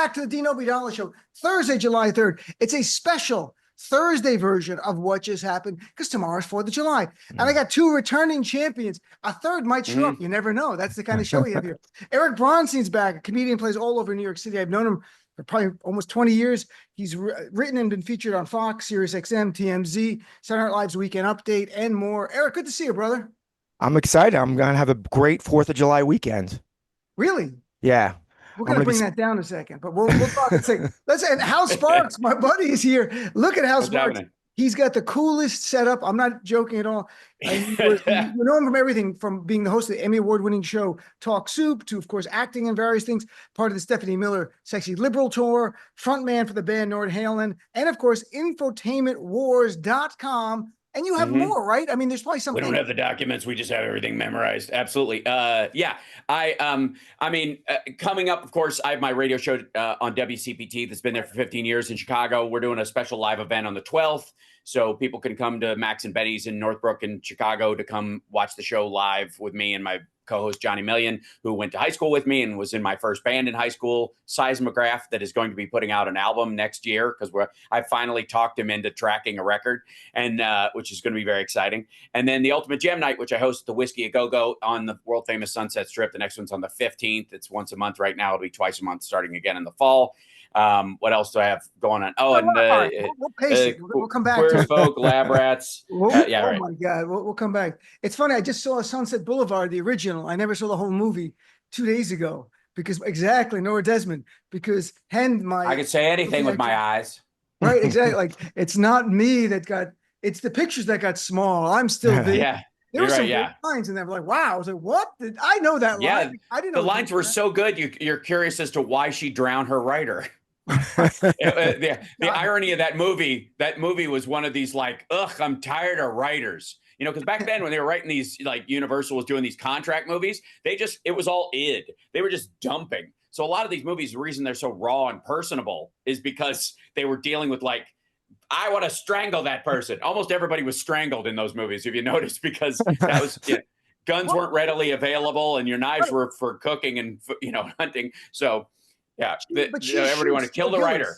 back to the Dean Obeidallah Show, Thursday, July 3rd. It's a special Thursday version of what just happened because tomorrow's 4th of July. And I got two returning champions. A third might show up. You never know. That's the kind of show we have here. Erik Braunstein's back. A comedian, plays all over New York City. I've known him for probably almost 20 years. He's written and been featured on Fox, SiriusXM, TMZ, Saturday Night Live's Weekend Update, and more. Erik, good to see you, brother. I'm excited. I'm going to have a great 4th of July weekend. Really? Yeah. We're going to bring that down in a second, but we'll talk in a second. And Hal Sparks, my buddy, is here. Look at Hal Sparks. He's got the coolest setup. I'm not joking at all. You know him from everything, from being the host of the Emmy Award-winning show Talk Soup to, of course, acting in various things, part of the Stephanie Miller Sexy Liberal Tour, frontman for the band Nord Halen, and, of course, infotainmentwars.com. And you have more, right? I mean, there's probably something. We don't have the documents. We just have everything memorized. Absolutely. Yeah. I mean, coming up, of course, I have my radio show on WCPT that's been there for 15 years in Chicago. We're doing a special live event on the 12th. So people can come to Max and Betty's in Northbrook in Chicago to come watch the show live with me and my co-host Johnny Million, who went to high school with me and was in my first band in high school, Seismograph, that is going to be putting out an album next year because I finally talked him into tracking a record, and which is going to be very exciting. And then the Ultimate Jam Night, which I host at the Whiskey A Go-Go on the world famous Sunset Strip. The next one's on the 15th. It's once a month right now. It'll be twice a month starting again in the fall. What else do I have going on? Oh, and we'll pace it. We'll come back Queer to Folk, Lab Rats. Yeah, right. My God, we'll come back. It's funny. I just saw Sunset Boulevard, the original. I never saw the whole movie 2 days ago because Nora Desmond. Because I could say anything with my eyes. Right, exactly. Like it's not me it's the pictures that got small. I'm still big. Yeah. There were some lines in there. Like, wow. I was like, what? Did I know that line? I didn't know the lines were so good. You're curious as to why she drowned her writer. The irony of that movie was one of these like, ugh, I'm tired of writers. You know, because back then when they were writing these, like Universal was doing these contract movies, it was all id. They were just dumping. So a lot of these movies, the reason they're so raw and personable is because they were dealing with like, I want to strangle that person. Almost everybody was strangled in those movies, if you notice, because that was guns weren't readily available and your knives were for cooking and hunting. So yeah, everybody wanted to kill the writer.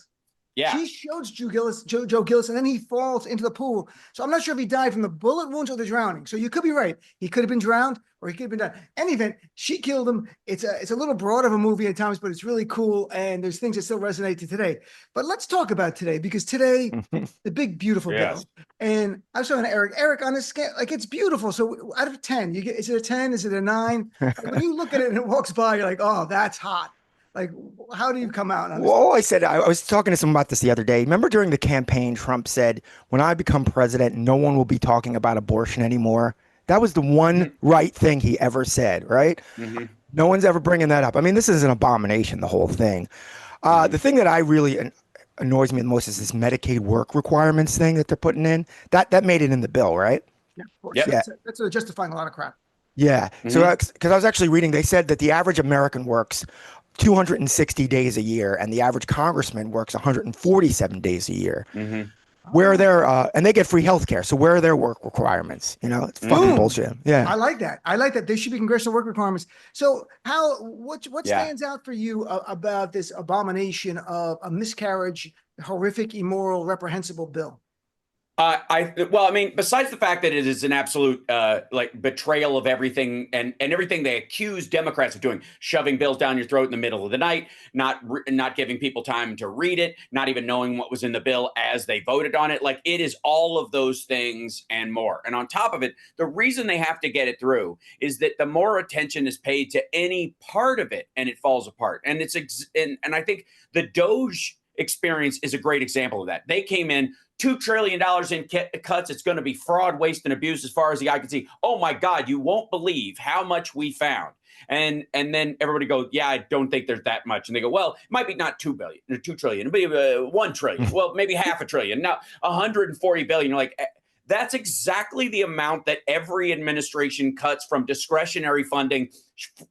Yeah, she shoots Joe Gillis, and then he falls into the pool. So I'm not sure if he died from the bullet wounds or the drowning. So you could be right. He could have been drowned, or he could have been died. Any event, she killed him. It's a little broad of a movie at times, but it's really cool, and there's things that still resonate to today. But let's talk about today, because today, the big beautiful bill. And I was talking to Erik. Erik, on this scale, like it's beautiful. So out of 10, is it a 10? Is it a 9? When you look at it and it walks by, you're like, oh, that's hot. Like, how do you come out on this? Well, I was talking to someone about this the other day. Remember during the campaign, Trump said, when I become president, no one will be talking about abortion anymore. That was the one right thing he ever said, right? No one's ever bringing that up. I mean, this is an abomination, the whole thing. The thing that I really annoys me the most is this Medicaid work requirements thing that they're putting in. That made it in the bill, right? Yeah, of course. Yeah. That's justifying a lot of crap. Yeah. So, because I was actually reading, they said that the average American works 260 days a year, and the average congressman works 147 days a year. Where are their and they get free health care. So where are their work requirements? It's fucking bullshit. Yeah, I like that. There should be congressional work requirements. So what stands out for you about this abomination of a miscarriage, horrific, immoral, reprehensible bill? Besides the fact that it is an absolute betrayal of everything and everything they accuse Democrats of doing, shoving bills down your throat in the middle of the night, not giving people time to read it, not even knowing what was in the bill as they voted on it. Like, it is all of those things and more. And on top of it, the reason they have to get it through is that the more attention is paid to any part of it and it falls apart. And and I think the Doge experience is a great example of that. They came in $2 trillion in cuts. It's going to be fraud, waste, and abuse as far as the eye can see. Oh my God, you won't believe how much we found. And then everybody goes, yeah, I don't think there's that much. And they go, well, it might be not 2 billion or 2 trillion, maybe 1 trillion. Well, maybe half a trillion. Now 140 billion. You're like, that's exactly the amount that every administration cuts from discretionary funding,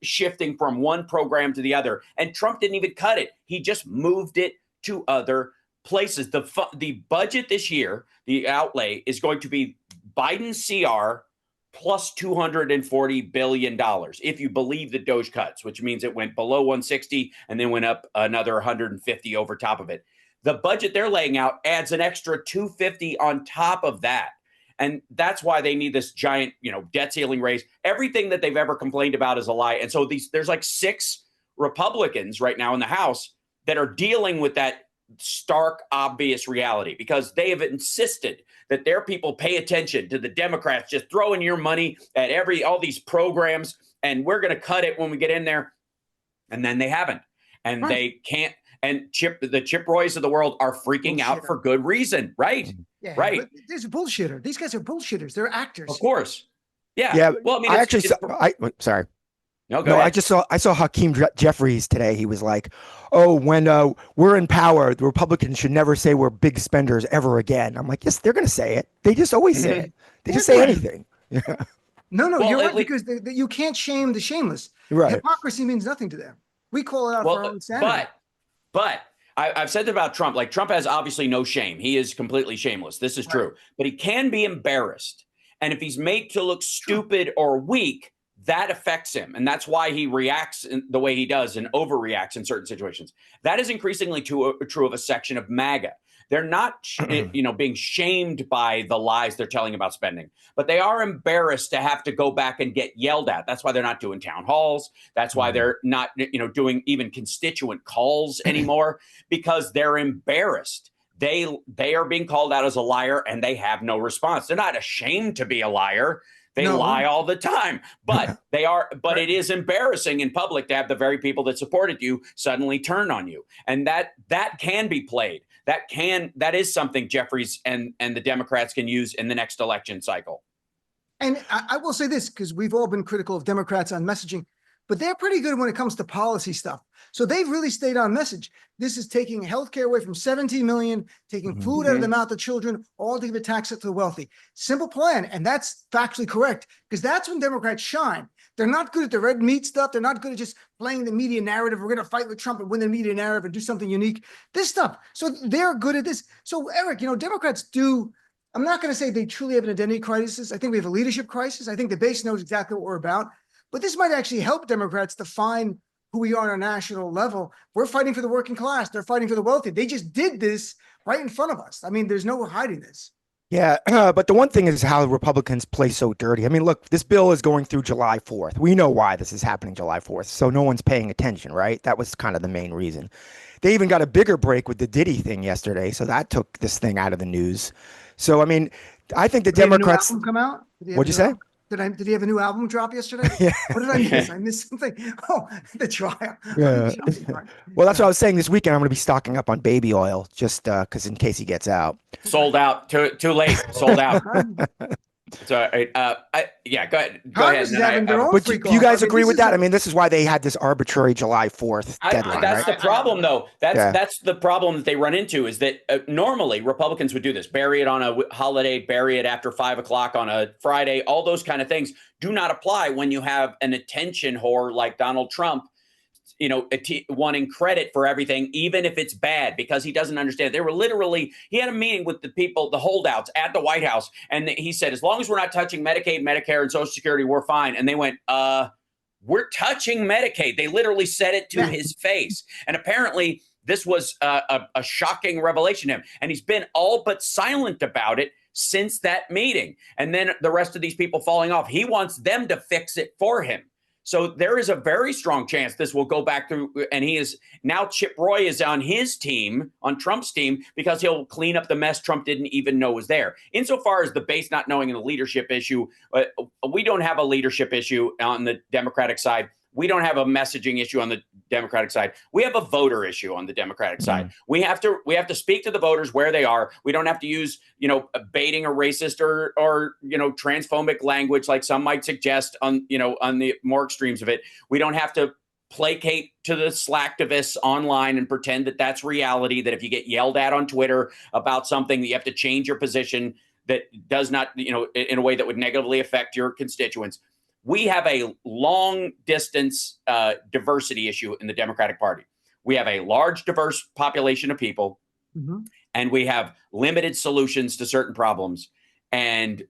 shifting from one program to the other. And Trump didn't even cut it. He just moved it to other places. The budget this year, the outlay is going to be Biden's CR plus $240 billion, if you believe the Doge cuts, which means it went below 160 and then went up another 150 over top of it. The budget they're laying out adds an extra 250 on top of that. And that's why they need this giant, debt ceiling raise. Everything that they've ever complained about is a lie. And so there's like 6 Republicans right now in the House that are dealing with that stark, obvious reality, because they have insisted that their people pay attention to the Democrats just throwing your money at all these programs, and we're going to cut it when we get in there. And then they haven't, and they can't. And the Chip Roys of the world are freaking out for good reason, right? Yeah, right. There's a bullshitter. These guys are bullshitters. They're actors. Of course. Yeah. Yeah. Well, I mean, sorry. No, go ahead. I saw Hakeem Jeffries today. He was like, "Oh, when we're in power, the Republicans should never say we're big spenders ever again." I'm like, yes, they're going to say it. They just always say it. They just say anything. No, you're right, because you can't shame the shameless. Right. Hypocrisy means nothing to them. We call it out for our own sanity. But I've said that about Trump. Like, Trump has obviously no shame. He is completely shameless. This is true. But he can be embarrassed. And if he's made to look stupid or weak, that affects him. And that's why he reacts the way he does and overreacts in certain situations. That is increasingly true of a section of MAGA. They're not, being shamed by the lies they're telling about spending, but they are embarrassed to have to go back and get yelled at. That's why they're not doing town halls. That's why they're not, doing even constituent calls anymore, because they're embarrassed. They are being called out as a liar, and they have no response. They're not ashamed to be a liar. They lie all the time, but they are. But it is embarrassing in public to have the very people that supported you suddenly turn on you, and that can be played. That is something Jeffries and the Democrats can use in the next election cycle. And I will say this, because we've all been critical of Democrats on messaging, but they're pretty good when it comes to policy stuff. So they've really stayed on message. This is taking healthcare away from 17 million, taking food out of the mouth of children, all to give a tax to the wealthy. Simple plan. And that's factually correct, because that's when Democrats shine. They're not good at the red meat stuff. They're not good at just playing the media narrative. We're going to fight with Trump and win the media narrative and do something unique. This stuff. So they're good at this. So Eric, Democrats do. I'm not going to say they truly have an identity crisis. I think we have a leadership crisis. I think the base knows exactly what we're about. But this might actually help Democrats define who we are on a national level. We're fighting for the working class. They're fighting for the wealthy. They just did this right in front of us. I mean, there's no hiding this. Yeah, but the one thing is how Republicans play so dirty. I mean, look, this bill is going through July 4th. We know why this is happening July 4th, so no one's paying attention, right? That was kind of the main reason. They even got a bigger break with the Diddy thing yesterday, so that took this thing out of the news. So, I mean, I think the Democrats... Did a new album come out? What'd you say? Did he have a new album drop yesterday? Yeah. What did I miss? I missed something. Oh, the trial. Yeah. Well, that's what I was saying. This weekend, I'm going to be stocking up on baby oil just because in case he gets out. Sold out. Too late. Sold out. So, go ahead. But do you guys agree with that? I mean, this is why they had this arbitrary July 4th deadline. That's the problem, though. That's the problem that they run into, is that normally Republicans would do this: bury it on a holiday, bury it after 5 o'clock on a Friday. All those kind of things do not apply when you have an attention whore like Donald Trump, wanting credit for everything, even if it's bad, because he doesn't understand. He had a meeting with the people, the holdouts at the White House, and he said, as long as we're not touching Medicaid, Medicare, and Social Security, we're fine. And they went, we're touching Medicaid. They literally said it to his face. And apparently this was a shocking revelation to him. And he's been all but silent about it since that meeting. And then the rest of these people falling off, he wants them to fix it for him. So there is a very strong chance this will go back through, and he is now Chip Roy is on his team, on Trump's team, because he'll clean up the mess Trump didn't even know was there. Insofar as the base not knowing the leadership issue, we don't have a leadership issue on the Democratic side. We don't have a messaging issue on the Democratic side. We have a voter issue on the Democratic side. We have to speak to the voters where they are. We don't have to use, baiting or racist or transphobic language like some might suggest on the more extremes of it. We don't have to placate to the slacktivists online and pretend that that's reality, that if you get yelled at on Twitter about something, that you have to change your position that does not, in a way that would negatively affect your constituents. We have a long distance diversity issue in the Democratic Party. We have a large, diverse population of people, and we have limited solutions to certain problems. And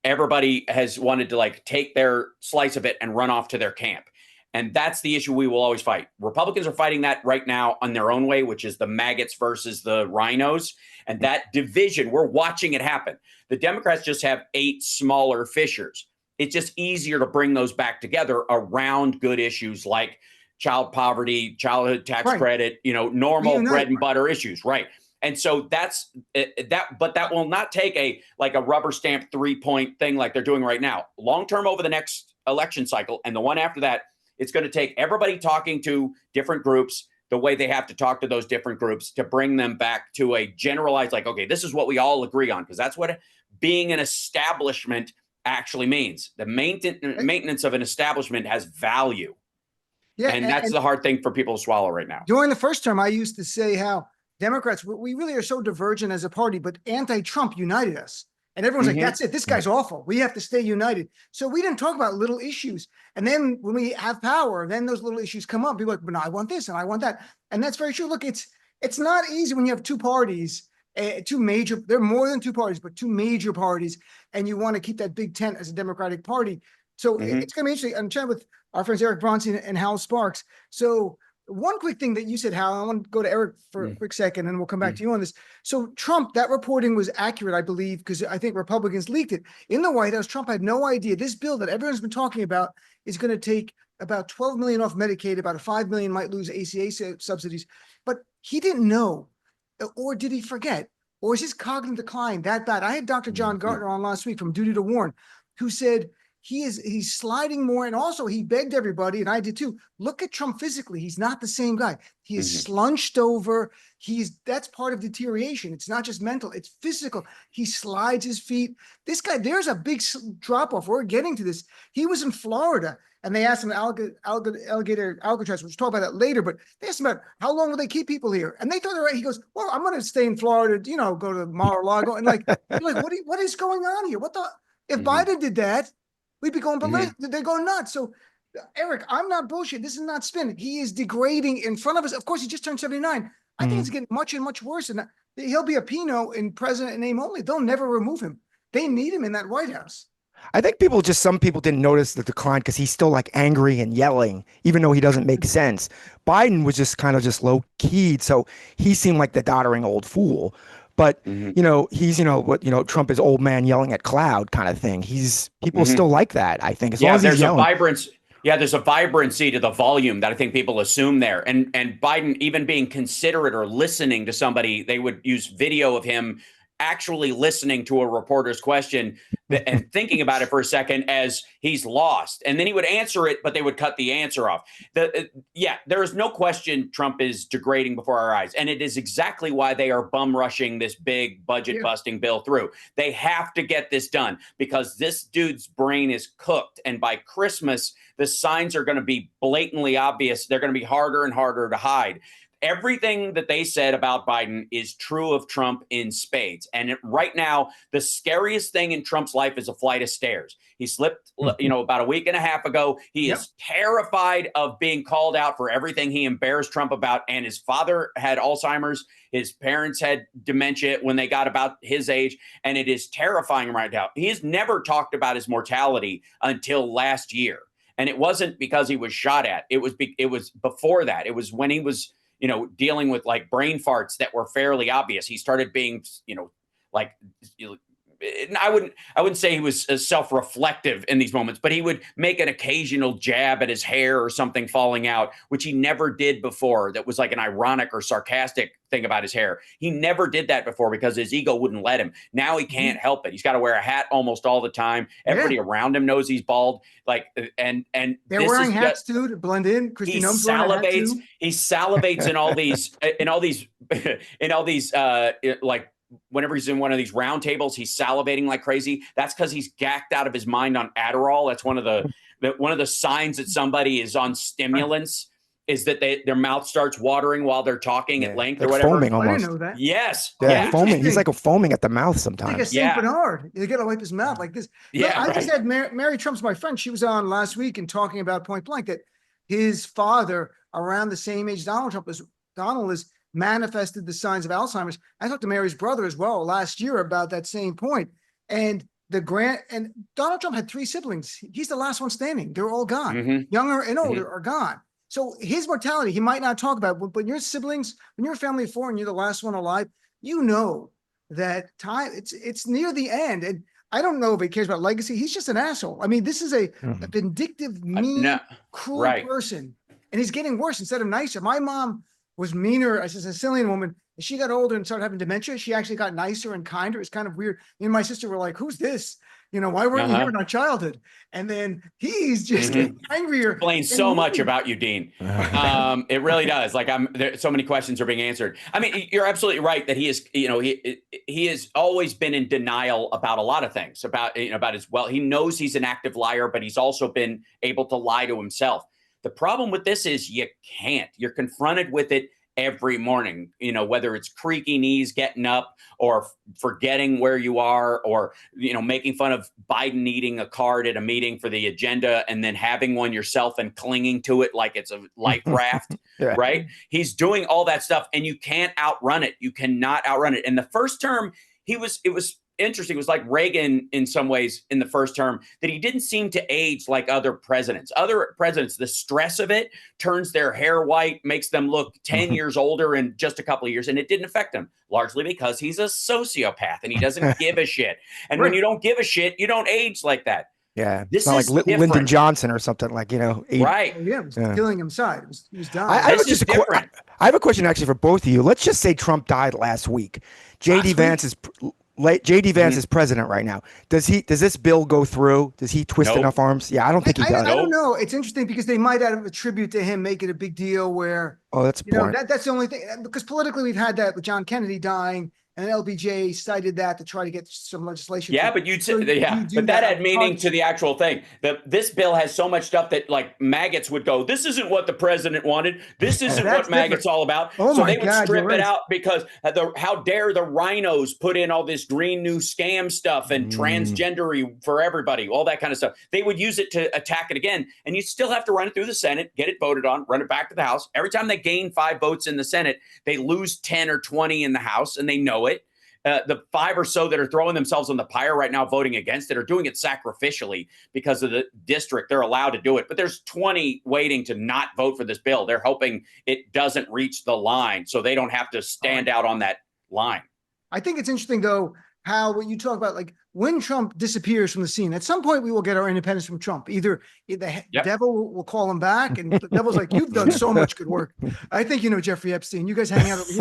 everybody has wanted to like take their slice of it and run off to their camp. And that's the issue we will always fight. Republicans are fighting that right now on their own way, which is the maggots versus the rhinos. And that division, we're watching it happen. The Democrats just have 8 smaller fissures. It's just easier to bring those back together around good issues like child poverty, childhood tax credit, normal bread and butter issues. Right. And so that's that, but that will not take a rubber stamp 3-point thing like they're doing right now. Long term, over the next election cycle and the one after that, it's going to take everybody talking to different groups the way they have to talk to those different groups to bring them back to a generalized, like, okay, this is what we all agree on, because that's what being an establishment actually means. The maintenance of an establishment has value. Yeah, and that's the hard thing for people to swallow right now. During the first term, I used to say how Democrats, we really are so divergent as a party, but anti-Trump united us. And everyone's like, that's it. This guy's awful. We have to stay united. So we didn't talk about little issues. And then when we have power, then those little issues come up. People are like, but no, I want this and I want that. And that's very true. Look, it's not easy when you have 2 parties, two major, there are more than 2 parties, but 2 major parties. And you want to keep that big tent as a Democratic Party. So it's going to be interesting. I'm chatting with our friends Erik Bransteen and Hal Sparks. So one quick thing that you said, Hal, I want to go to Erik for a quick second, and we'll come back to you on this. So Trump, that reporting was accurate, I believe, because I think Republicans leaked it. In the White House, Trump had no idea. This bill that everyone's been talking about is going to take about $12 million off Medicaid, about $5 million might lose ACA subsidies. But he didn't know, or did he forget? Or is his cognitive decline that bad? I had Dr. John Gartner on last week from Duty to Warn, who said he's sliding more. And also he begged everybody, and I did too, look at Trump physically. He's not the same guy. He is slunched over. That's part of deterioration. It's not just mental, it's physical. He slides his feet. This guy, there's a big drop off. We're getting to this. He was in Florida and they asked him alligator Alcatraz. We'll talk about that later, but they asked him about how long will they keep people here? And they thought they're right. He goes, well, I'm going to stay in Florida, go to Mar-a-Lago. And what is going on here? If Biden did that, we'd be going ballistic. They're going nuts. So, Erik, I'm not bullshit. This is not spin. He is degrading in front of us. Of course, he just turned 79. I think it's getting much and much worse. And he'll be a Pinot in president in name only. They'll never remove him. They need him in that White House. I think some people didn't notice the decline because he's still like angry and yelling, even though he doesn't make sense. Biden was just kind of just low keyed. So he seemed like the doddering old fool. But, he's, Trump is old man yelling at cloud kind of thing. People still like that, I think. As long as he's yelling. There's a vibrancy to the volume that I think people assume there. And Biden, even being considerate or listening to somebody, they would use video of him actually listening to a reporter's question and thinking about it for a second as he's lost. And then he would answer it, but they would cut the answer off. There is no question Trump is degrading before our eyes. And it is exactly why they are bum rushing this big budget busting bill through. They have to get this done because this dude's brain is cooked. And by Christmas, the signs are going to be blatantly obvious. They're going to be harder and harder to hide. Everything that they said about Biden is true of Trump in spades. And right now, the scariest thing in Trump's life is a flight of stairs. He slipped, about a week and a half ago. He is terrified of being called out for everything he embarrassed Trump about. And his father had Alzheimer's. His parents had dementia when they got about his age. And it is terrifying him right now. He has never talked about his mortality until last year. And it wasn't because he was shot at. It was before that. It was when he was dealing with like brain farts that were fairly obvious. He started being, I wouldn't say he was self-reflective in these moments, but he would make an occasional jab at his hair or something falling out, which he never did before. That was like an ironic or sarcastic thing about his hair. He never did that before because his ego wouldn't let him. Now he can't help it. He's got to wear a hat almost all the time. Everybody around him knows he's bald. And they're wearing hats too to blend in. He salivates. He salivates in all these whenever he's in one of these round tables, he's salivating like crazy. That's because he's gacked out of his mind on Adderall. That's one of the signs that somebody is on stimulants is that their mouth starts watering while they're talking at length or whatever. Foaming almost. I didn't know that. Yes. Foaming. He's like a foaming at the mouth sometimes. It's like a St. Bernard. You got to wipe his mouth like this. I just had Mary Trump's my friend. She was on last week and talking about point blank that his father, around the same age Donald is, manifested the signs of Alzheimer's. I talked to Mary's brother as well last year about that same point. And and Donald Trump had 3 siblings. He's the last one standing. They're all gone. Mhm. Younger and older are gone. So his mortality, he might not talk about, but your siblings, when you're a family of 4 and you're the last one alive, you know that time it's near the end. And I don't know if he cares about legacy. He's just an asshole. I mean, this is a vindictive, mean, No. cruel Right. person, and he's getting worse instead of nicer. My mom was meaner as a Sicilian woman. As she got older and started having dementia, she actually got nicer and kinder. It's kind of weird. Me and my sister were like, "Who's this? Why weren't you here in our childhood?" And then he's just getting angrier. Explains so much about you, Dean. It really does. Like so many questions are being answered. I mean, you're absolutely right that he is, he has always been in denial about a lot of things, about his he knows he's an active liar, but he's also been able to lie to himself. The problem with this is you can't. You're confronted with it every morning, whether it's creaky knees getting up or forgetting where you are, or, making fun of Biden eating a card at a meeting for the agenda and then having one yourself and clinging to it like it's a life raft, right? He's doing all that stuff and you can't outrun it. You cannot outrun it. And the first term, it was interesting. It was like Reagan in some ways in the first term, that he didn't seem to age like other presidents. Other presidents, the stress of it turns their hair white, makes them look 10 years older in just a couple of years. And it didn't affect him, largely because he's a sociopath and he doesn't give a shit. And when you don't give a shit, you don't age like that. Yeah, This it's not is like Lyndon Johnson or something like, right. He was killing himself. He was dying. I have a question actually for both of you. Let's just say Trump died last week. JD Vance is president right now. Does this bill go through? Does he twist enough arms? Yeah, I don't think he does. I don't know. It's interesting because they might add a tribute to him, make it a big deal where, that's a point. That's the only thing, because politically we've had that with John Kennedy dying, and LBJ cited that to try to get some legislation. Yeah, but but that had meaning to the actual thing. This bill has so much stuff that like maggots would go, this isn't what the president wanted. This isn't what maggots all about. So they would strip it out because how dare the rhinos put in all this green new scam stuff and transgendery for everybody, all that kind of stuff. They would use it to attack it again. And you still have to run it through the Senate, get it voted on, run it back to the House. Every time they gain 5 votes in the Senate, they lose 10 or 20 in the House, and they know it. The 5 or so that are throwing themselves on the pyre right now voting against it are doing it sacrificially because of the district. They're allowed to do it. But there's 20 waiting to not vote for this bill. They're hoping it doesn't reach the line so they don't have to stand out on that line. I think it's interesting, though, how when you talk about like when Trump disappears from the scene, at some point we will get our independence from Trump. Either the devil will call him back, and the devil's like, you've done so much good work. I think Jeffrey Epstein. You guys hang out over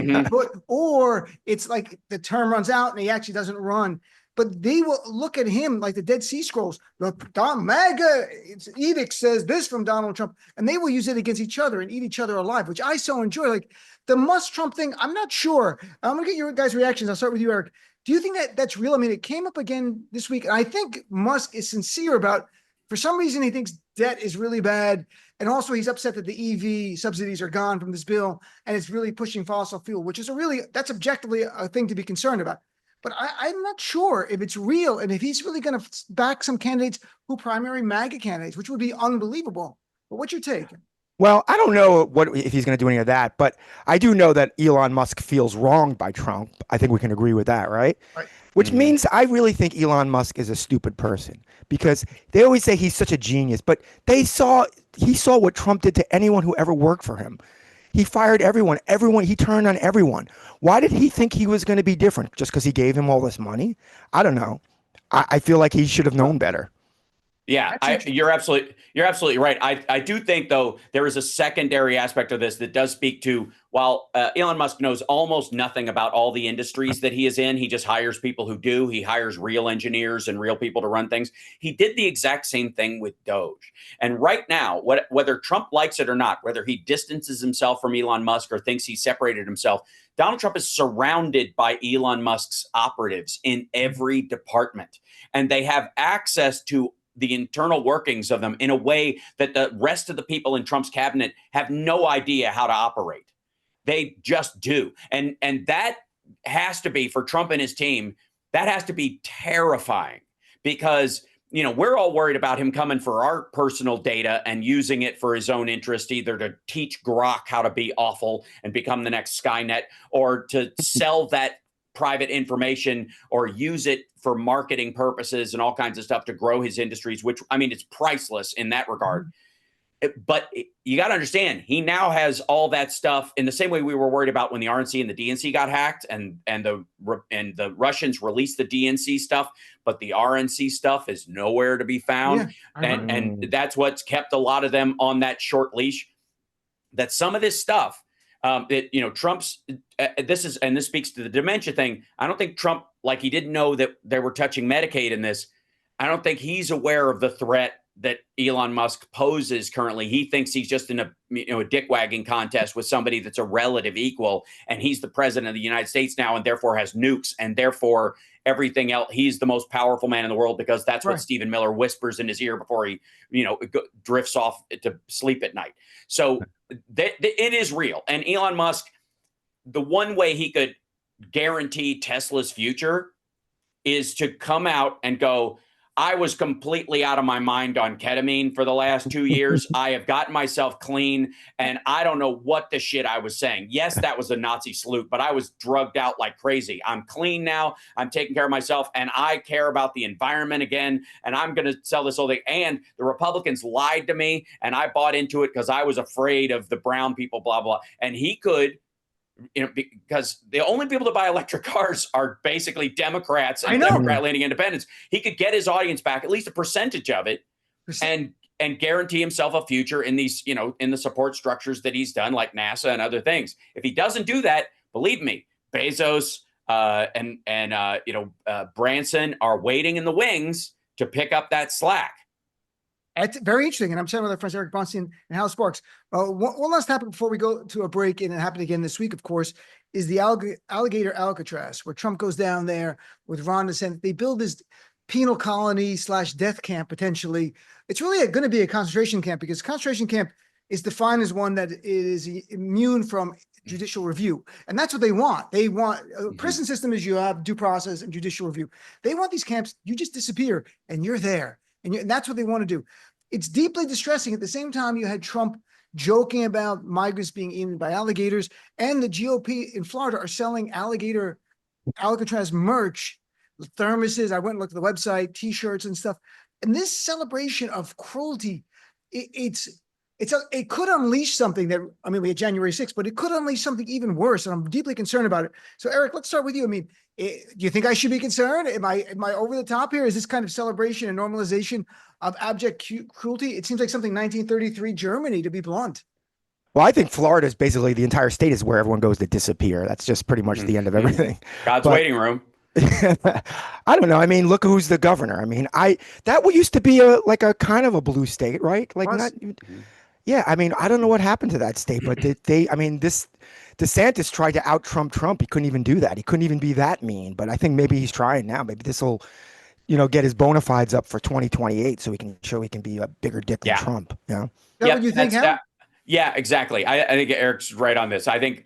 here. Right? Or it's like the term runs out and he actually doesn't run. But they will look at him like the Dead Sea Scrolls. The MAGA edict says this from Donald Trump, and they will use it against each other and eat each other alive, which I so enjoy. Like the Musk Trump thing, I'm not sure. I'm gonna get your guys' reactions. I'll start with you, Eric. Do you think that that's real? I mean, it came up again this week. And I think Musk is sincere about, for some reason, he thinks debt is really bad. And also he's upset that the EV subsidies are gone from this bill. And it's really pushing fossil fuel, which is that's objectively a thing to be concerned about. But I'm not sure if it's real and if he's really going to back some candidates who primary MAGA candidates, which would be unbelievable. But what's your take? Well, I don't know if he's going to do any of that, but I do know that Elon Musk feels wronged by Trump. I think we can agree with that, right? Which means I really think Elon Musk is a stupid person, because they always say he's such a genius, but he saw what Trump did to anyone who ever worked for him. He fired everyone. He turned on everyone. Why did he think he was going to be different? Just because he gave him all this money? I don't know. I feel like he should have known better. Yeah, you're absolutely right. I do think, though, there is a secondary aspect of this that does speak to, while Elon Musk knows almost nothing about all the industries that he is in, he just hires people who do. He hires real engineers and real people to run things. He did the exact same thing with Doge. And right now, whether Trump likes it or not, whether he distances himself from Elon Musk or thinks he separated himself, Donald Trump is surrounded by Elon Musk's operatives in every department. And they have access to the internal workings of them in a way that the rest of the people in Trump's cabinet have no idea how to operate. They just do. And that has to be, for Trump and his team, that has to be terrifying, because, we're all worried about him coming for our personal data and using it for his own interest, either to teach Grok how to be awful and become the next Skynet, or to sell that private information or use it for marketing purposes and all kinds of stuff to grow his industries, which, I mean, it's priceless in that regard. But you got to understand, he now has all that stuff in the same way we were worried about when the RNC and the DNC got hacked, and the Russians released the DNC stuff, but the RNC stuff is nowhere to be found. Yeah, and that's what's kept a lot of them on that short leash. That some of this stuff that, you know, Trump's this speaks to the dementia thing. I don't think Trump, like, he didn't know that they were touching Medicaid in this. I don't think he's aware of the threat that Elon Musk poses currently. He thinks he's just in a dick wagging contest with somebody that's a relative equal, and he's the president of the United States now, and therefore has nukes, and therefore everything else. He's the most powerful man in the world because that's what Stephen Miller whispers in his ear before he, drifts off to sleep at night. So it is real. And Elon Musk, the one way he could guarantee Tesla's future is to come out and go, I was completely out of my mind on ketamine for the last 2 years. I have gotten myself clean, and I don't know what the shit I was saying. Yes, that was a Nazi salute, but I was drugged out like crazy. I'm clean now. I'm taking care of myself, and I care about the environment again, and I'm going to sell this whole thing. And the Republicans lied to me, and I bought into it because I was afraid of the brown people, blah, blah. And he could, because the only people that buy electric cars are basically Democrats and Democrat-leaning independents. He could get his audience back, at least a percentage of it, and guarantee himself a future in these, in the support structures that he's done, like NASA and other things. If he doesn't do that, believe me, Bezos and Branson are waiting in the wings to pick up that slack. It's very interesting. And I'm chatting with our friends, Erik Bransteen and Hal Sparks. One last topic before we go to a break, and it happened again this week, of course, is the alligator Alcatraz, where Trump goes down there with Ron DeSantis. They build this penal colony / death camp, potentially. It's really going to be a concentration camp, because concentration camp is defined as one that is immune from judicial review. And that's what they want. They want a prison system is you have due process and judicial review. They want these camps. You just disappear and you're there. And that's what they want to do. It's deeply distressing. At the same time, you had Trump joking about migrants being eaten by alligators, and the GOP in Florida are selling Alcatraz merch, thermoses. I went and looked at the website, T-shirts and stuff. And this celebration of cruelty, it could unleash something that, we had January 6th, but it could unleash something even worse. And I'm deeply concerned about it. So Erik, let's start with you. Do you think I should be concerned? Am I over the top here? Is this kind of celebration and normalization of abject cruelty? It seems like something 1933 Germany, to be blunt. Well, I think Florida is basically the entire state is where everyone goes to disappear. That's just pretty much the end of everything. God's waiting room. I don't know. Look who's the governor. That used to be a kind of a blue state, right? Yeah. I don't know what happened to that state, but this DeSantis tried to out-Trump Trump. He couldn't even do that. He couldn't even be that mean. But I think maybe he's trying now. Maybe this will, get his bona fides up for 2028 so he can show he can be a bigger dick than Trump. Is that what you think, Hal? Yeah, exactly. I think Eric's right on this. I think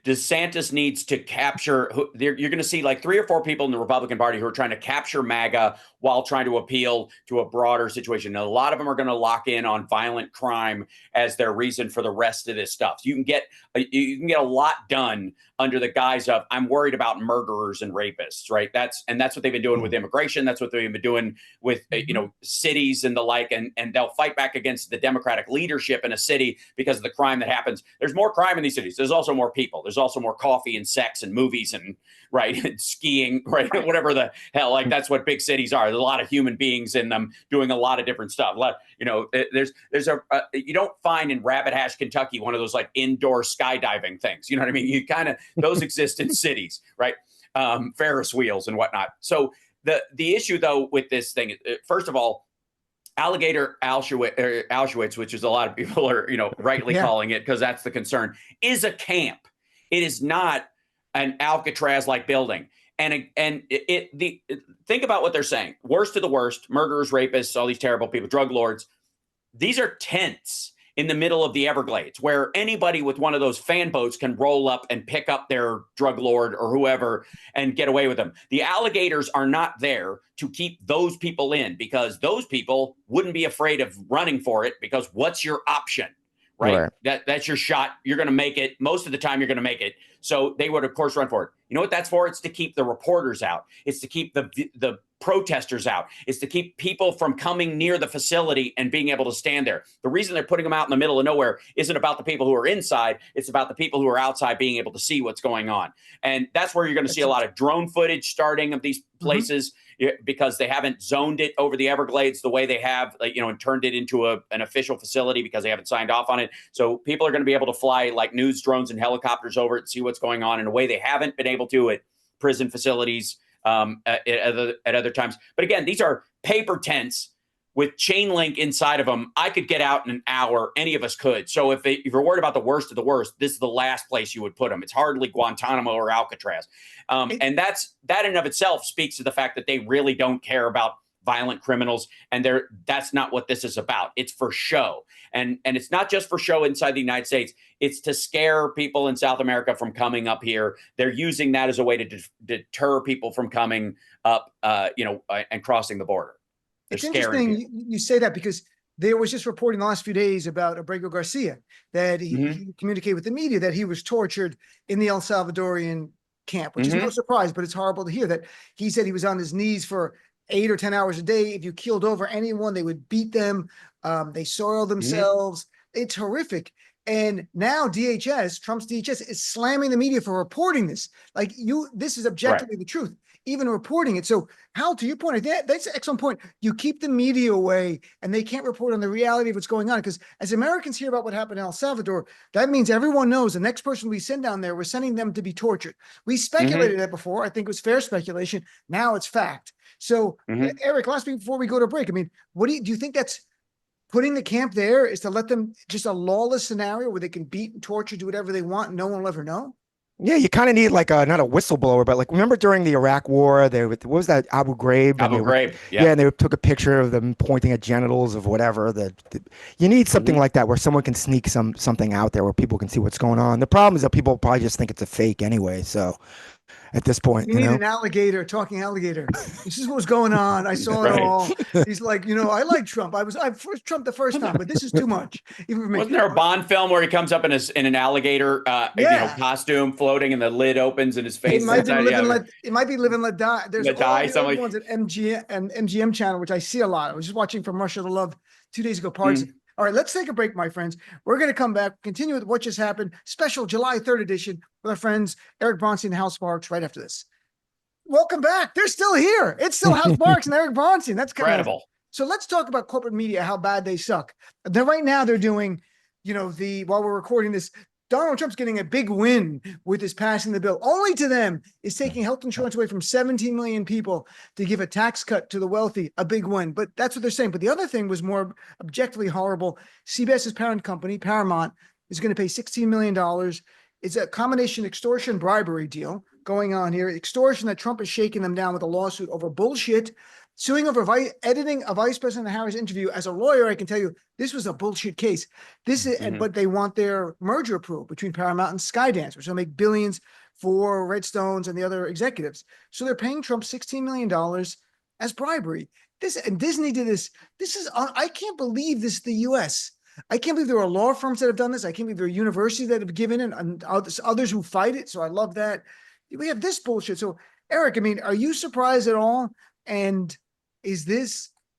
DeSantis needs to capture. You're going to see like 3 or 4 people in the Republican Party who are trying to capture MAGA while trying to appeal to a broader situation. Now, a lot of them are going to lock in on violent crime as their reason for the rest of this stuff. So you can get a lot done under the guise of I'm worried about murderers and rapists, right? That's what they've been doing with immigration. That's what they've been doing with cities and the like, and they'll fight back against the Democratic leadership in a city because of the crime that happens. There's more crime in these cities. There's also more people. There's also more coffee and sex and movies and and skiing, right? Whatever the hell, that's what big cities are. There's a lot of human beings in them doing a lot of different stuff. There's you don't find in Rabbit Hash, Kentucky, one of those like indoor skydiving things. You know what I mean? You kind of, those exist in cities, right? Ferris wheels and whatnot. So the issue though with this thing, first of all, Alligator Auschwitz, which is a lot of people are, rightly calling it because that's the concern, is a camp. It is not an Alcatraz-like building. And think about what they're saying. Worst of the worst, murderers, rapists, all these terrible people, drug lords. These are tents in the middle of the Everglades where anybody with one of those fan boats can roll up and pick up their drug lord or whoever and get away with them. The alligators are not there to keep those people in because those people wouldn't be afraid of running for it because what's your option, right? That's your shot. You're going to make it. Most of the time, you're going to make it. So they would, of course, run for it. You know what that's for? It's to keep the reporters out. It's to keep the protesters out. It's to keep people from coming near the facility and being able to stand there. The reason they're putting them out in the middle of nowhere isn't about the people who are inside. It's about the people who are outside being able to see what's going on. And that's where you're going to see a lot of drone footage starting of these places. Because they haven't zoned it over the Everglades the way they have, and turned it into an official facility because they haven't signed off on it. So people are going to be able to fly like news drones and helicopters over it and see what's going on in a way they haven't been able to at prison facilities at other times. But again, these are paper tents with chain link inside of them. I could get out in an hour. Any of us could. So if you're worried about the worst of the worst, this is the last place you would put them. It's hardly Guantanamo or Alcatraz. And that in and of itself speaks to the fact that they really don't care about violent criminals. And that's not what this is about. It's for show. And it's not just for show inside the United States. It's to scare people in South America from coming up here. They're using that as a way to deter people from coming up, and crossing the border. It's interesting you say that, because there was just reporting the last few days about Abrego Garcia that he communicated with the media that he was tortured in the El Salvadorian camp, which is no surprise, but it's horrible to hear that. He said he was on his knees for 8 or 10 hours a day. If you killed over anyone, they would beat them. They soiled themselves. It's horrific. And now Trump's DHS is slamming the media for reporting this. This is objectively the truth, even reporting it. So Hal, to your point, that's an excellent point. You keep the media away and they can't report on the reality of what's going on. Because as Americans hear about what happened in El Salvador, that means everyone knows the next person we send down there, we're sending them to be tortured. We speculated that before. I think it was fair speculation. Now it's fact. So Erik, last week before we go to break, I mean, what do you think that's putting the camp there is to let them just a lawless scenario where they can beat and torture, do whatever they want, and no one will ever know? Yeah, you kind of need not a whistleblower, but remember during the Iraq War, what was that, Abu Ghraib? Yeah, and they took a picture of them pointing at genitals of whatever. You need something like that where someone can sneak something out there where people can see what's going on. The problem is that people probably just think it's a fake anyway. So at this point, you need an alligator, talking alligator. This is what was going on. I saw it all. He's like, I like Trump. I first Trump the first time, but this is too much. Even for me. Wasn't there a Bond film where he comes up in an alligator costume floating and the lid opens in his face? It might be Live and Let Die. There's Let all Die, the other ones at MGM channel, which I see a lot. I was just watching From Russia to Love 2 days ago. All right, let's take a break, my friends. We're going to come back, continue with what just happened. Special July 3rd edition with our friends Erik Bransteen and Hal Sparks right after this. Welcome back. They're still here. It's still Hal Sparks and Erik Bransteen. That's incredible. So let's talk about corporate media, how bad they suck. Right now they're doing, while we're recording this, Donald Trump's getting a big win with his passing the bill. Only to them is taking health insurance away from 17 million people to give a tax cut to the wealthy, a big win. But that's what they're saying. But the other thing was more objectively horrible. CBS's parent company, Paramount, is going to pay $16 million. It's a combination extortion bribery deal going on here. Extortion that Trump is shaking them down with a lawsuit over bullshit. Suing over editing a Vice President Harris interview. As a lawyer, I can tell you this was a bullshit case. But they want their merger approved between Paramount and Skydance, which will make billions for Redstones and the other executives. So they're paying Trump $16 million as bribery. And Disney did this. I can't believe this is the U.S. I can't believe there are law firms that have done this. I can't believe there are universities that have given it and others who fight it. So I love that. We have this bullshit. So Erik, I mean, are you surprised at all? And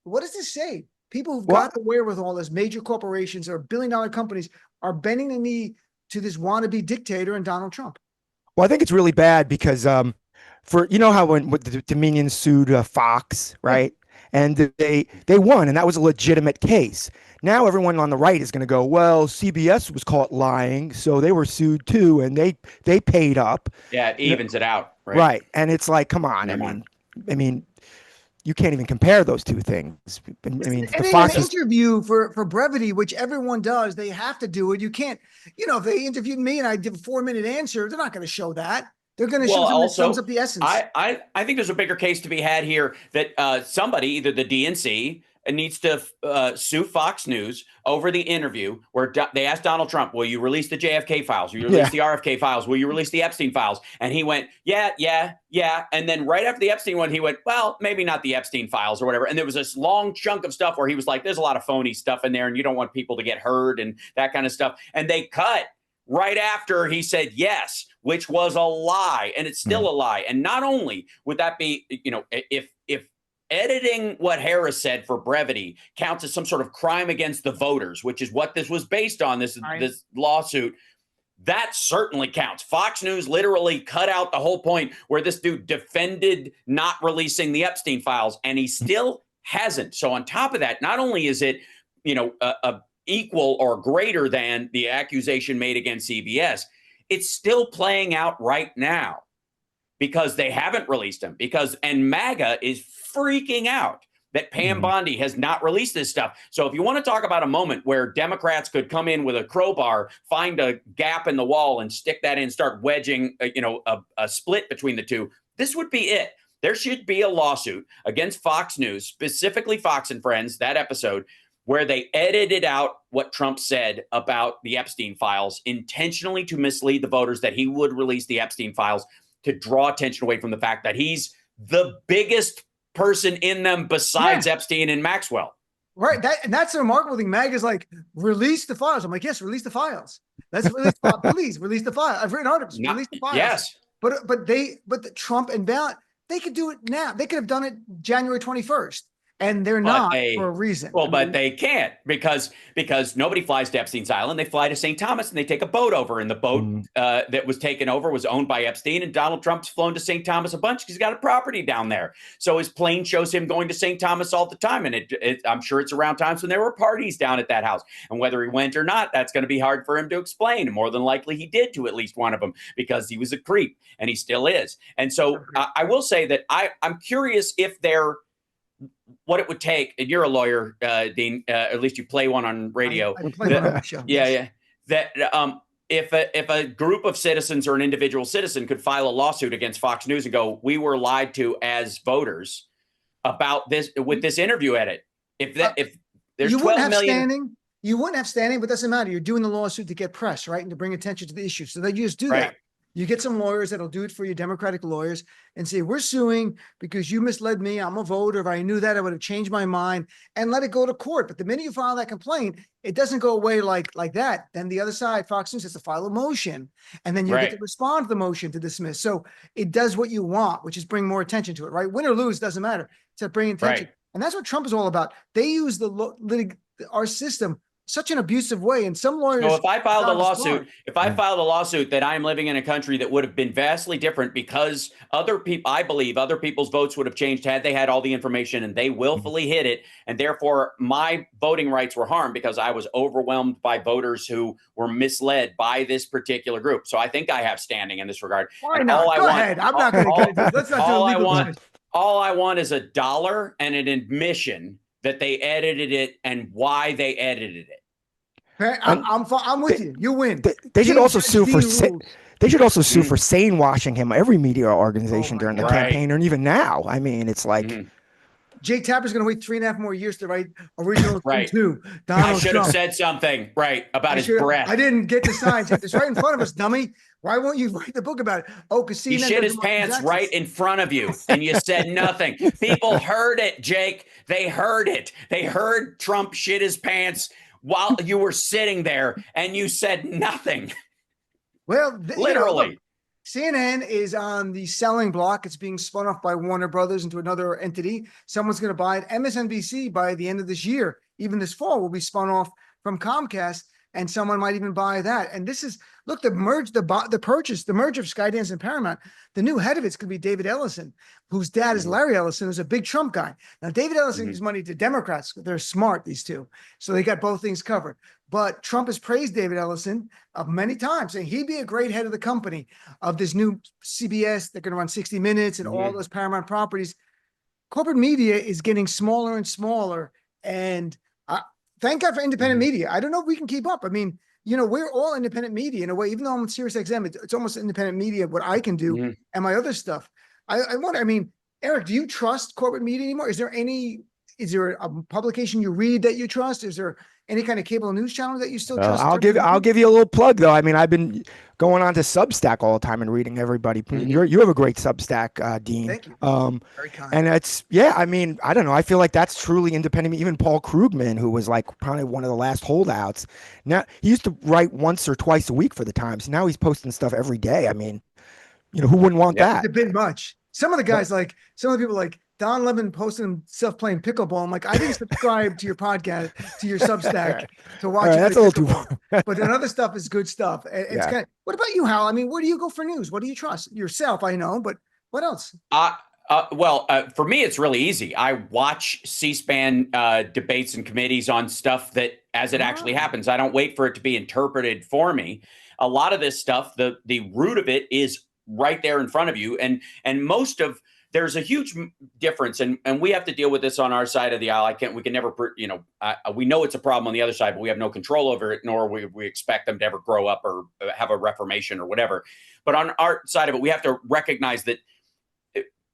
what does this say? People who've got the wherewithal as major corporations or billion-dollar companies are bending the knee to this wannabe dictator and Donald Trump. Well, I think it's really bad because how when the Dominion sued Fox, right? And they won, and that was a legitimate case. Now everyone on the right is going to go, well, CBS was caught lying, so they were sued too, and they paid up. Yeah, it evens it out, right? Right, and it's like, come on, I mean, you can't even compare those two things. I mean, the Fox interview for brevity, which everyone does, they have to do it. You can't, if they interviewed me and I did a 4-minute answer, they're not going to show that. They're going to show something that sums up the essence. I think there's a bigger case to be had here that somebody, either the DNC needs to sue Fox News over the interview where they asked Donald Trump, will you release the JFK files? Will you release the RFK files? Will you release the Epstein files? And he went, yeah. And then right after the Epstein one, he went, well, maybe not the Epstein files or whatever. And there was this long chunk of stuff where he was like, there's a lot of phony stuff in there and you don't want people to get hurt and that kind of stuff. And they cut right after he said yes, which was a lie. And it's still a lie. And not only would that be, if editing what Harris said for brevity counts as some sort of crime against the voters, which is what this was based on, this lawsuit, that certainly counts. Fox News literally cut out the whole point where this dude defended not releasing the Epstein files, and he still hasn't. So on top of that, not only is it, equal or greater than the accusation made against CBS, it's still playing out right now because they haven't released them and MAGA is freaking out that Pam Bondi has not released this stuff. So if you want to talk about a moment where Democrats could come in with a crowbar, find a gap in the wall and stick that in, start wedging, a split between the two, this would be it. There should be a lawsuit against Fox News, specifically Fox and Friends, that episode, where they edited out what Trump said about the Epstein files intentionally to mislead the voters that he would release the Epstein files to draw attention away from the fact that he's the biggest person in them besides Epstein and Maxwell. Right. That's the remarkable thing. MAG is like, release the files. I'm like, yes, release the files. Let's release the files. Please release the file. I've written articles. Release the files. Yes. But the Trump and Ballot, they could do it now. They could have done it January 21st. And they're not for a reason. Well, but they can't because nobody flies to Epstein's Island. They fly to St. Thomas and they take a boat over. And the boat that was taken over was owned by Epstein. And Donald Trump's flown to St. Thomas a bunch because he's got a property down there. So his plane shows him going to St. Thomas all the time. And I'm sure it's around times when there were parties down at that house. And whether he went or not, that's going to be hard for him to explain. More than likely he did to at least one of them because he was a creep and he still is. And so I will say that I'm curious if what it would take, and you're a lawyer, Dean, at least you play one on radio. I play one on the show. Yeah. That if a group of citizens or an individual citizen could file a lawsuit against Fox News and go, we were lied to as voters about this with this interview edit. If there's 12 million. You wouldn't have standing, but it doesn't matter. You're doing the lawsuit to get press, right? And to bring attention to the issue. So that you just do that. You get some lawyers that'll do it for you, Democratic lawyers, and say, we're suing because you misled me. I'm a voter. If I knew that, I would have changed my mind, and let it go to court. But the minute you file that complaint, it doesn't go away like that. Then the other side, Fox News, has to file a motion, and then you get to respond to the motion to dismiss. So it does what you want, which is bring more attention to it, right? Win or lose, doesn't matter. It's bringing attention. And that's what Trump is all about. They use our system such an abusive way, and some lawyers. So if I filed a lawsuit that I am living in a country that would have been vastly different because I believe other people's votes would have changed had they had all the information and they willfully hid it, and therefore my voting rights were harmed because I was overwhelmed by voters who were misled by this particular group. So I think I have standing in this regard. Why not? Go ahead. I'm not going to get it. Let's not do a legal all I want is $1 and an admission that they edited it and why they edited it. I'm with you. You win. They should also sue for for sane washing him. Every media organization during the campaign, and even now. I mean, it's like Jake Tapper's going to wait 3.5 more years to write original too. I should have said something about his breath. I didn't get the signs. It's right in front of us, dummy. Why won't you write the book about it? Oh, because he shit his pants right in front of you, and you said nothing. People heard it, Jake. They heard it. They heard Trump shit his pants while you were sitting there, and you said nothing. Well, literally. CNN is on the selling block. It's being spun off by Warner Brothers into another entity. Someone's going to buy it. MSNBC by the end of this year, even this fall, will be spun off from Comcast, and someone might even buy that. And this is, look, the merge of Skydance and Paramount, the new head of it's going to be David Ellison, whose dad is Larry Ellison, who's a big Trump guy. Now, David Ellison gives money to Democrats. They're smart, these two. So they got both things covered. But Trump has praised David Ellison many times, saying he'd be a great head of the company of this new CBS. They're going to run 60 Minutes and all those Paramount properties. Corporate media is getting smaller and smaller. And thank God for independent media. I don't know if we can keep up. I mean, we're all independent media in a way, even though I'm on SiriusXM, it's almost independent media, what I can do and my other stuff. I wonder, Eric, do you trust corporate media anymore? Is there any is there a publication you read that you trust? Is there any kind of cable news channel that you still trust? I'll give you a little plug though. I mean, I've been going on to Substack all the time and reading everybody. You have a great Substack, Dean. Thank you. Very kind. And it's, yeah, I mean, I don't know. I feel like that's truly independent. Even Paul Krugman, who was like probably one of the last holdouts. Now he used to write once or twice a week for the Times. Now he's posting stuff every day. I mean, who wouldn't want that? It's a bit much. Some of the guys, like some of the people, like Don Lemon posted himself playing pickleball. I'm like, I didn't subscribe to your podcast, to your Substack to watch. Right, that's a little too. But then other stuff is good stuff. It's kind of. What about you, Hal? I mean, where do you go for news? What do you trust? Yourself, I know, but what else? Well, for me, it's really easy. I watch C-SPAN debates and committees on stuff that, as it actually happens, I don't wait for it to be interpreted for me. A lot of this stuff, the root of it is right there in front of you, and there's a huge difference, and we have to deal with this on our side of the aisle. We can never, we know it's a problem on the other side, but we have no control over it, nor we expect them to ever grow up or have a reformation or whatever. But on our side of it, we have to recognize that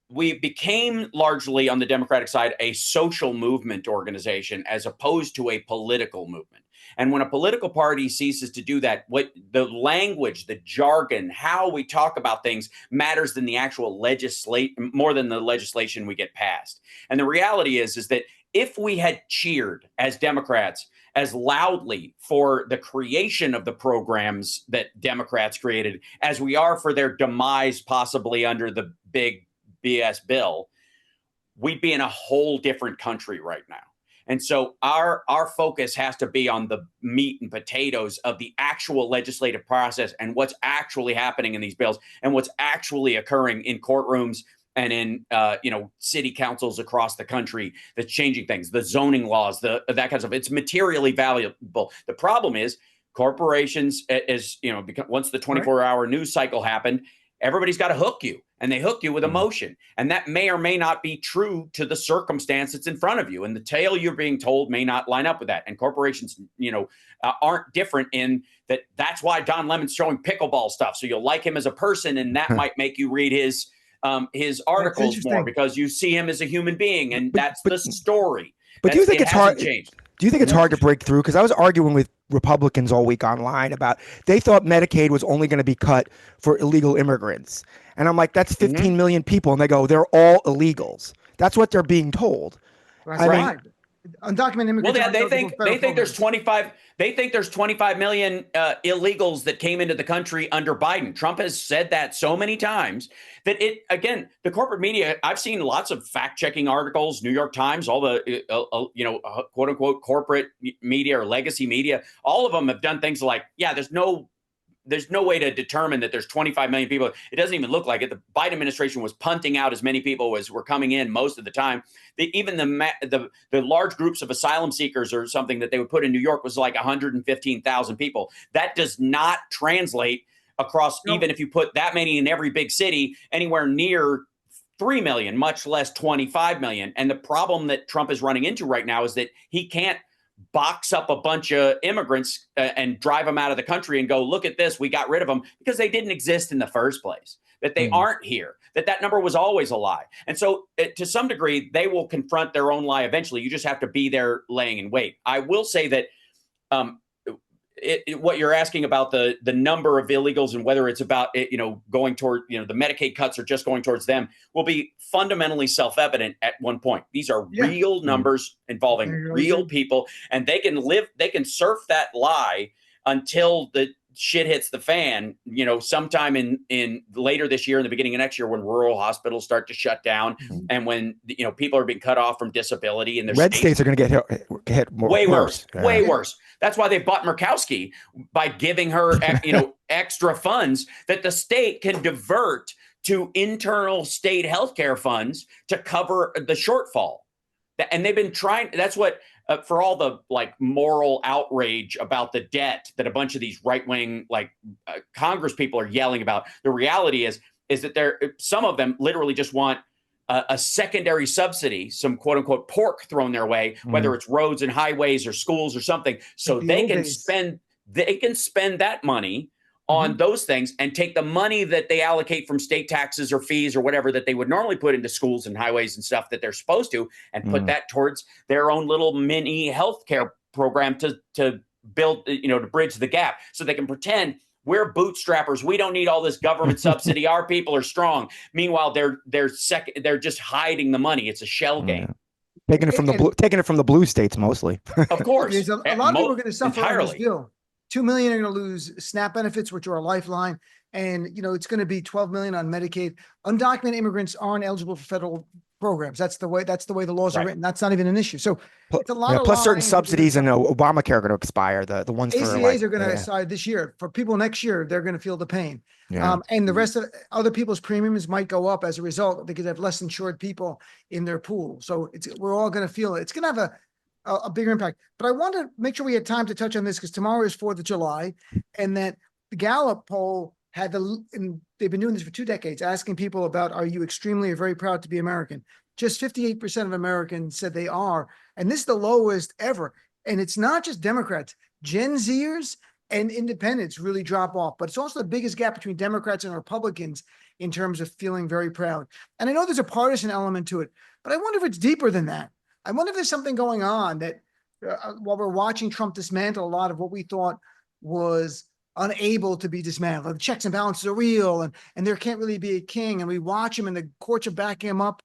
we became largely on the Democratic side a social movement organization as opposed to a political movement. And when a political party ceases to do that, what the language, the jargon, how we talk about things matters than the actual more than the legislation we get passed. And the reality is that if we had cheered as Democrats as loudly for the creation of the programs that Democrats created as we are for their demise, possibly under the big BS bill, we'd be in a whole different country right now. And so our focus has to be on the meat and potatoes of the actual legislative process and what's actually happening in these bills and what's actually occurring in courtrooms and in city councils across the country that's changing things, the zoning laws, that kind of stuff. It's materially valuable. The problem is corporations, once the 24-hour news cycle happened, everybody's got to hook you, and they hook you with emotion. And that may or may not be true to the circumstance that's in front of you. And the tale you're being told may not line up with that. And corporations, aren't different in that. That's why Don Lemon's showing pickleball stuff. So you'll like him as a person, and that might make you read his articles more because you see him as a human being. And that's the story. But do you think it's hard? Do you think it's hard to break through? Because I was arguing with Republicans all week online about they thought Medicaid was only going to be cut for illegal immigrants. And I'm like, that's 15 million people. And they go, they're all illegals. That's what they're being told. That's right. Undocumented immigrants. Well, they think there's 25. They think there's 25 million illegals that came into the country under Biden. Trump has said that so many times that the corporate media. I've seen lots of fact checking articles, New York Times, all the quote unquote corporate media or legacy media. All of them have done things like, there's no way to determine that there's 25 million people. It doesn't even look like it. The Biden administration was punting out as many people as were coming in most of the time. Even the large groups of asylum seekers or something that they would put in New York was like 115,000 people. That does not translate across, even if you put that many in every big city, anywhere near 3 million, much less 25 million. And the problem that Trump is running into right now is that he can't box up a bunch of immigrants and drive them out of the country and go, look at this, we got rid of them, because they didn't exist in the first place, that they aren't here, that number was always a lie. And so to some degree, they will confront their own lie eventually. You just have to be there laying in wait. I will say that what you're asking about the number of illegals and whether it's about going toward the Medicaid cuts are just going towards them will be fundamentally self-evident at one point. These are real numbers involving real people, and they can surf that lie until the shit hits the fan, sometime in later this year and the beginning of next year, when rural hospitals start to shut down and when people are being cut off from disability, and red states are going to get hit more, way worse. That's why they bought Murkowski, by giving her extra funds that the state can divert to internal state healthcare funds to cover the shortfall. And they've been trying. That's what for all the moral outrage about the debt that a bunch of these right-wing Congress people are yelling about. The reality is that some of them literally just want a secondary subsidy, some quote unquote pork thrown their way, whether it's roads and highways or schools or something, so they can spend that money on those things and take the money that they allocate from state taxes or fees or whatever that they would normally put into schools and highways and stuff that they're supposed to, and put that towards their own little mini healthcare program to build, to bridge the gap, so they can pretend we're bootstrappers. We don't need all this government subsidy. Our people are strong. Meanwhile, they're just hiding the money. It's a shell game. Taking it from the blue states mostly. Of course, there's a lot of people are going to suffer on this bill. 2 million are going to lose SNAP benefits, which are a lifeline, and it's going to be 12 million on Medicaid. Undocumented immigrants aren't eligible for federal programs. That's the way the laws are written. That's not even an issue. So it's a lot of plus certain subsidies and Obamacare are going to expire. The ones ACAs are going to decide this year. For people next year, they're going to feel the pain. Yeah. And the rest of other people's premiums might go up as a result because they have less insured people in their pool. So we're all going to feel it. It's going to have a bigger impact. But I want to make sure we had time to touch on this because tomorrow is 4th of July, and that the Gallup poll and they've been doing this for 2 decades, asking people about, are you extremely or very proud to be American? Just 58% of Americans said they are. And this is the lowest ever. And it's not just Democrats, Gen Zers and independents really drop off, but it's also the biggest gap between Democrats and Republicans in terms of feeling very proud. And I know there's a partisan element to it, but I wonder if it's deeper than that. I wonder if there's something going on that while we're watching Trump dismantle a lot of what we thought was unable to be dismantled, the checks and balances are real, and there can't really be a king, and we watch him and the courts are backing him up,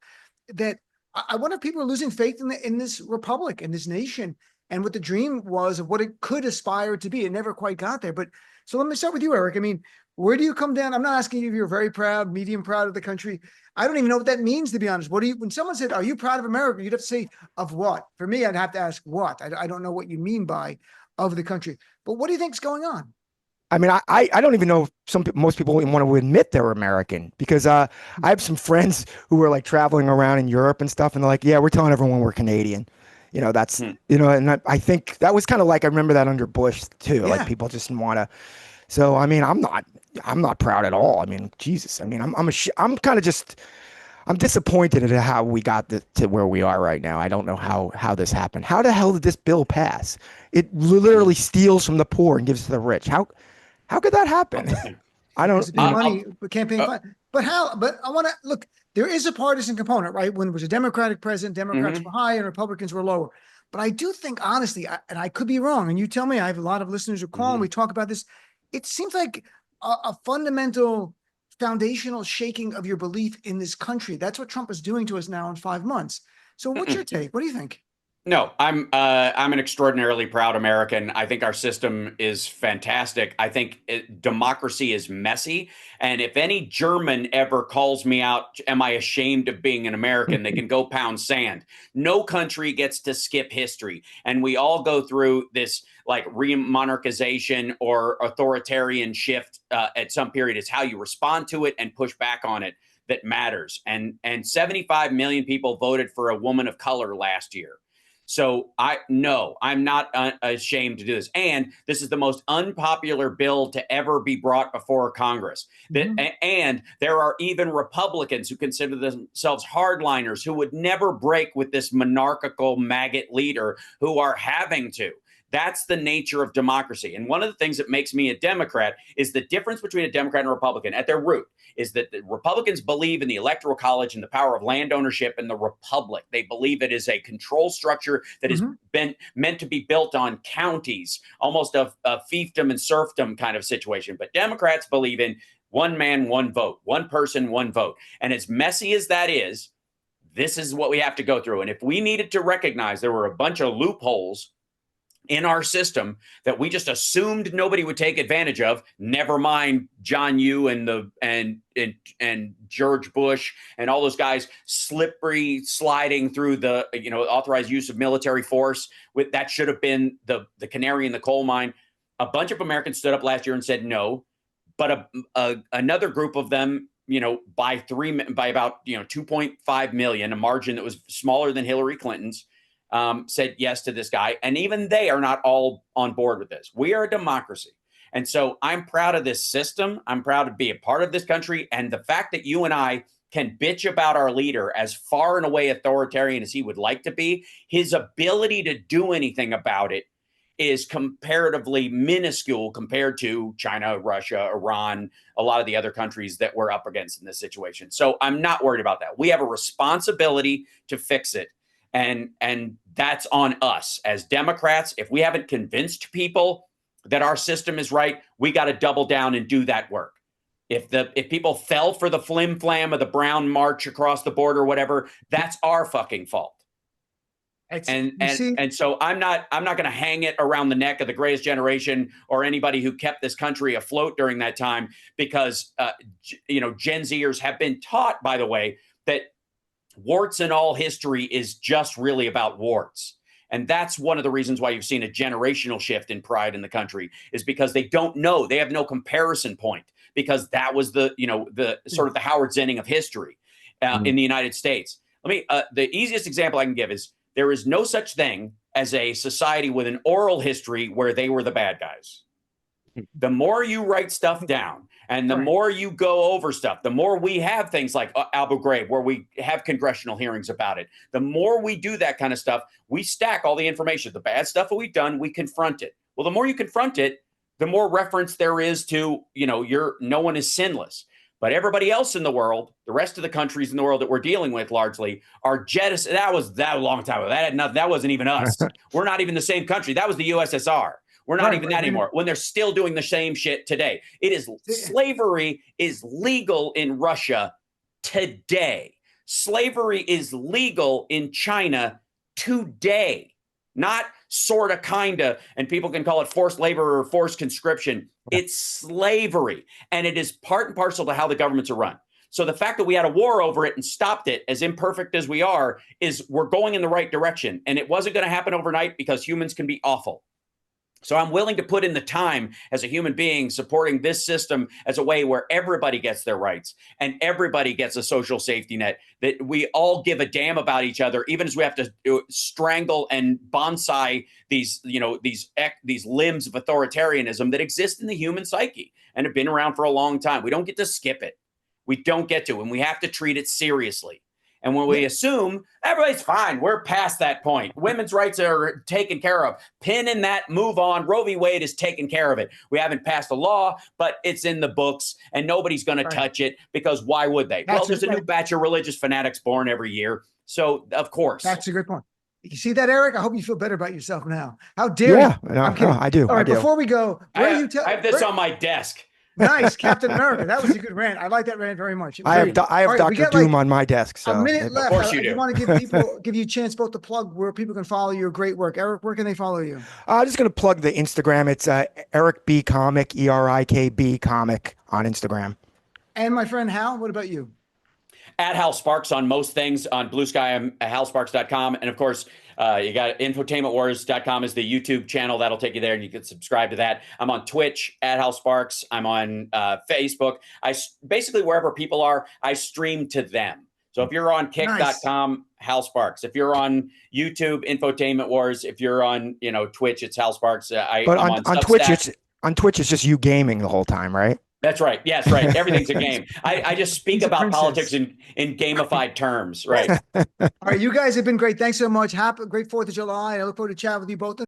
that I wonder if people are losing faith in this republic, in this nation, and what the dream was of what it could aspire to be. It never quite got there. But so let me start with you, Erik. I mean, where do you come down? I'm not asking you if you're very proud, medium proud of the country. I don't even know what that means, to be honest. When someone said, are you proud of America? You'd have to say, of what? For me, I'd have to ask what. I don't know what you mean by of the country. But what do you think is going on? I mean, I don't even know if most people even want to admit they're American, because I have some friends who are like traveling around in Europe and stuff, and they're like, yeah, we're telling everyone we're Canadian. That's, and I think that was kind of like, I remember that under Bush too. Yeah. Like people just want to. So, I mean, I'm not proud at all. I mean, Jesus. I mean, I'm kind of just, I'm disappointed at how we got to where we are right now. I don't know how this happened. How the hell did this bill pass? It literally steals from the poor and gives to the rich. How could that happen? I don't know. Money campaign fund. But I want to look, there is a partisan component, right? When it was a Democratic president, Democrats were high and Republicans were lower. But I do think, honestly, and I could be wrong, and you tell me, I have a lot of listeners who call and we talk about this. It seems like a fundamental foundational shaking of your belief in this country. That's what Trump is doing to us now in 5 months. So what's your take? What do you think? No, I'm an extraordinarily proud American. I think our system is fantastic. I think democracy is messy. And if any German ever calls me out, am I ashamed of being an American? They can go pound sand. No country gets to skip history. And we all go through this like re-monarchization or authoritarian shift at some period. It's how you respond to it and push back on it that matters. And 75 million people voted for a woman of color last year. So I'm not ashamed to do this. And this is the most unpopular bill to ever be brought before Congress. And there are even Republicans who consider themselves hardliners who would never break with this monarchical maggot leader who are having to. That's the nature of democracy. And one of the things that makes me a Democrat is the difference between a Democrat and a Republican at their root is that the Republicans believe in the Electoral College and the power of land ownership and the republic. They believe it is a control structure that has been meant to be built on counties, almost a fiefdom and serfdom kind of situation. But Democrats believe in one man, one vote, one person, one vote. And as messy as that is, this is what we have to go through. And if we needed to recognize there were a bunch of loopholes in our system that we just assumed nobody would take advantage of, never mind John Yoo and George Bush and all those guys sliding through the authorized use of military force. That should have been the canary in the coal mine. A bunch of Americans stood up last year and said no, but another group of them, by about 2.5 million, a margin that was smaller than Hillary Clinton's, said yes to this guy. And even they are not all on board with this. We are a democracy. And so I'm proud of this system. I'm proud to be a part of this country. And the fact that you and I can bitch about our leader as far and away authoritarian as he would like to be, his ability to do anything about it is comparatively minuscule compared to China, Russia, Iran, a lot of the other countries that we're up against in this situation. So I'm not worried about that. We have a responsibility to fix it. And that's on us as Democrats. If we haven't convinced people that our system is right, we got to double down and do that work. If people fell for the flim flam of the brown march across the border or whatever, that's our fucking fault. And so I'm not going to hang it around the neck of the greatest generation or anybody who kept this country afloat during that time, because Gen Zers have been taught, by the way, that warts and all history is just really about warts. And that's one of the reasons why you've seen a generational shift in pride in the country, is because they don't know. They have no comparison point, because that was the sort of the Howard Zinning of history in the United States. The easiest example I can give is there is no such thing as a society with an oral history where they were the bad guys. The more you write stuff down and the more you go over stuff, the more we have things like Abu Ghraib, where we have congressional hearings about it. The more we do that kind of stuff, we stack all the information. The bad stuff that we've done, we confront it. Well, the more you confront it, the more reference there is to, no one is sinless. But everybody else in the world, the rest of the countries in the world that we're dealing with largely, are jettison. That was that a long time ago. That had nothing. That wasn't even us. We're not even the same country. That was the USSR. We're not even that anymore, when they're still doing the same shit today. Slavery is legal in Russia today. Slavery is legal in China today. Not sort of, kind of, and people can call it forced labor or forced conscription. It's slavery, and it is part and parcel to how the governments are run. So the fact that we had a war over it and stopped it, as imperfect as we are, is we're going in the right direction. And it wasn't going to happen overnight, because humans can be awful. So I'm willing to put in the time as a human being supporting this system as a way where everybody gets their rights and everybody gets a social safety net, that we all give a damn about each other, even as we have to strangle and bonsai these limbs of authoritarianism that exist in the human psyche and have been around for a long time. We don't get to skip it. We don't get to, and we have to treat it seriously. And when we assume everybody's fine, we're past that point. Women's rights are taken care of. Pin in that, move on. Roe v. Wade is taken care of it. We haven't passed a law, but it's in the books, and nobody's going to touch it, because why would they? There's a new batch of religious fanatics born every year. So, of course. That's a good point. You see that, Eric? I hope you feel better about yourself now. How dare you? No, I do. All right, before we go, I have this on my desk. Nice, Captain America. That was a good rant. I like that rant very much. I have Dr. Doom on my desk. So a minute left. Of course you do. I want to give you a chance both to plug where people can follow your great work. Eric, where can they follow you? I'm just going to plug the Instagram. It's Erik B Comic, ERIKB Comic on Instagram. And my friend Hal, what about you? At Hal Sparks on most things. On Blue Sky, I'm at halsparks.com. And of course, you got infotainmentwars.com is the YouTube channel. That'll take you there, and you can subscribe to that. I'm on Twitch at Hal Sparks. I'm on Facebook. Basically, wherever people are, I stream to them. So if you're on kick.com, Hal Sparks. If you're on YouTube, Infotainment Wars. If you're on Twitch, it's Hal Sparks. But on Twitch, it's just you gaming the whole time, right? That's right. Yes, right. Everything's a game. I just speak about politics in gamified terms. Right. All right. You guys have been great. Thanks so much. Happy great 4th of July. I look forward to chatting with you both.